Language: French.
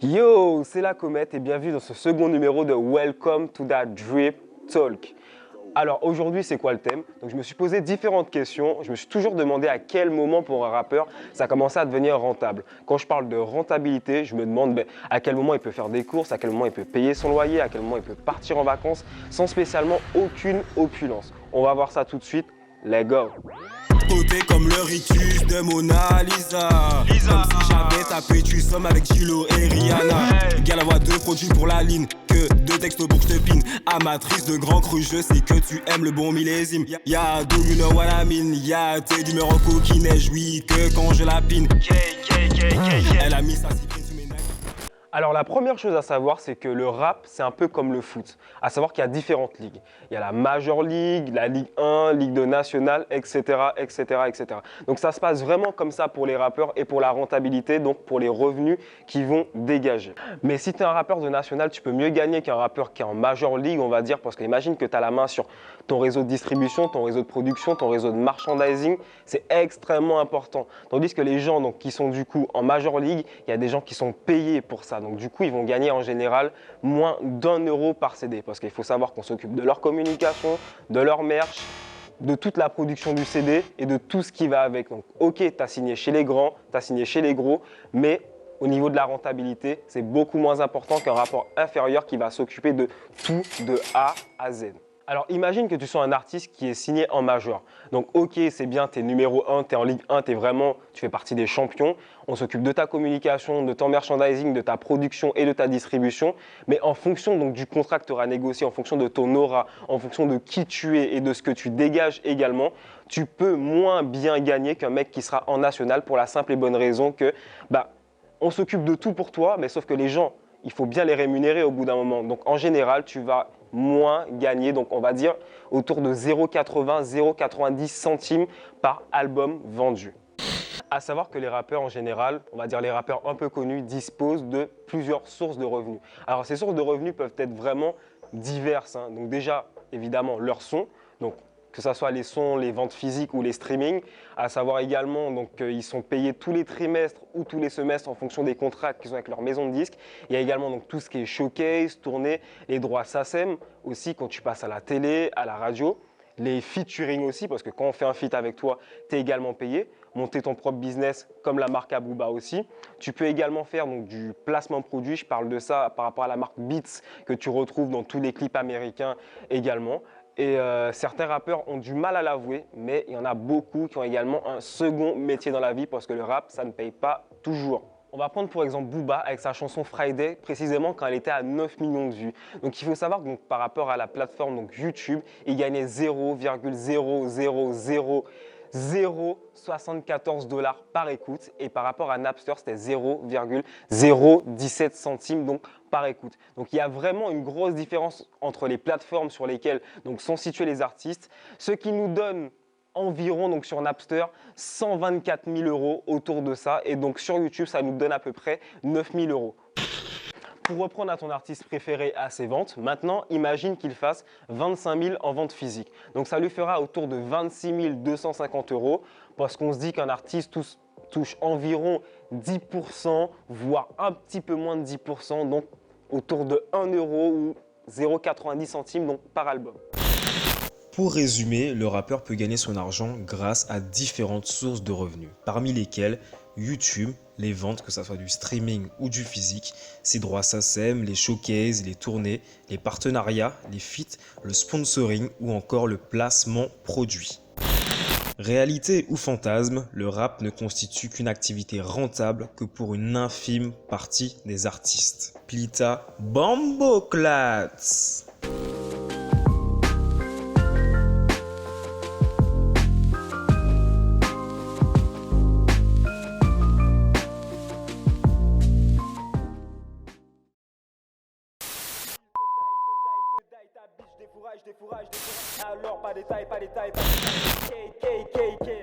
Yo, c'est la comète et bienvenue dans ce second numéro de Welcome to that Drip Talk. Alors aujourd'hui, c'est quoi le thème? Donc je me suis posé différentes questions. Je me suis toujours demandé à quel moment pour un rappeur ça commençait à devenir rentable. Quand je parle de rentabilité, je me demande à quel moment il peut faire des courses, à quel moment il peut payer son loyer, à quel moment il peut partir en vacances sans spécialement aucune opulence. On va voir ça tout de suite. Let's go! Côté comme le rictus de Mona Lisa. Comme si j'avais tapé tu sommes avec Gilo et Rihanna. Gal envoie deux produits pour la ligne, que deux textos pour que je te pine. Amatrice de grands crus, je sais que tu aimes le bon millésime. Y'a do you know what I mean. Y'a tes d'humeur qui n'est joui que quand je la pine. Elle a mis sa cyprine sous mes nails. Alors la première chose à savoir, c'est que le rap, c'est un peu comme le foot. À savoir qu'il y a différentes ligues. Il y a la Major League, la Ligue 1, Ligue 2 nationale, etc., etc., etc. Donc ça se passe vraiment comme ça pour les rappeurs et pour la rentabilité, donc pour les revenus qu'ils vont dégager. Mais si tu es un rappeur de national, tu peux mieux gagner qu'un rappeur qui est en Major League, on va dire, parce qu'imagine que tu as la main sur ton réseau de distribution, ton réseau de production, ton réseau de merchandising, c'est extrêmement important. Tandis que les gens donc, qui sont du coup en Major League, il y a des gens qui sont payés pour ça. Donc du coup, ils vont gagner en général moins d'1 € par CD. Parce qu'il faut savoir qu'on s'occupe de leur communication, de leur merch, de toute la production du CD et de tout ce qui va avec. Donc ok, tu as signé chez les grands, tu as signé chez les gros, mais au niveau de la rentabilité, c'est beaucoup moins important qu'un rapport inférieur qui va s'occuper de tout de A à Z. Alors imagine que tu sois un artiste qui est signé en major. Donc ok, c'est bien, tu es numéro 1, tu es en Ligue 1, tu fais partie des champions. On s'occupe de ta communication, de ton merchandising, de ta production et de ta distribution. Mais en fonction donc, du contrat que tu auras négocié, en fonction de ton aura, en fonction de qui tu es et de ce que tu dégages également, tu peux moins bien gagner qu'un mec qui sera en national pour la simple et bonne raison que on s'occupe de tout pour toi, mais sauf que les gens, il faut bien les rémunérer au bout d'un moment. Donc en général, tu vas moins gagner. Donc on va dire autour de 0,80, 0,90 centimes par album vendu. À savoir que les rappeurs en général, on va dire les rappeurs un peu connus, disposent de plusieurs sources de revenus. Alors ces sources de revenus peuvent être vraiment diverses. Donc déjà, évidemment, leur son. Donc que ce soit les sons, les ventes physiques ou les streamings, à savoir également ils sont payés tous les trimestres ou tous les semestres en fonction des contrats qu'ils ont avec leur maison de disques. Il y a également donc, tout ce qui est showcase, tournée, les droits SACEM aussi quand tu passes à la télé, à la radio, les featuring aussi parce que quand on fait un feat avec toi, tu es également payé. Monter ton propre business comme la marque Abooba aussi. Tu peux également faire donc, du placement produit, je parle de ça par rapport à la marque Beats que tu retrouves dans tous les clips américains également. Et certains rappeurs ont du mal à l'avouer, mais il y en a beaucoup qui ont également un second métier dans la vie parce que le rap, ça ne paye pas toujours. On va prendre pour exemple Booba avec sa chanson Friday, précisément quand elle était à 9 millions de vues. Donc il faut savoir que par rapport à la plateforme donc, YouTube, il gagnait 0,00074 $ par écoute et par rapport à Napster c'était 0,017 centimes donc par écoute. Donc il y a vraiment une grosse différence entre les plateformes sur lesquelles donc, sont situés les artistes, ce qui nous donne environ donc sur Napster 124 000 € autour de ça et donc sur YouTube ça nous donne à peu près 9 000 €. Pour reprendre à ton artiste préféré à ses ventes, maintenant imagine qu'il fasse 25 000 en vente physique. Donc ça lui fera autour de 26 250 € parce qu'on se dit qu'un artiste touche environ 10%, voire un petit peu moins de 10%, donc autour de 1 € ou 0,90 centimes donc par album. Pour résumer, le rappeur peut gagner son argent grâce à différentes sources de revenus, parmi lesquelles YouTube, les ventes, que ce soit du streaming ou du physique, ses droits SACEM, les showcases, les tournées, les partenariats, les feats, le sponsoring ou encore le placement produit. Réalité ou fantasme, le rap ne constitue qu'une activité rentable que pour une infime partie des artistes. Plita Bomboclats. Alors pas détail, pas détail, pas détail.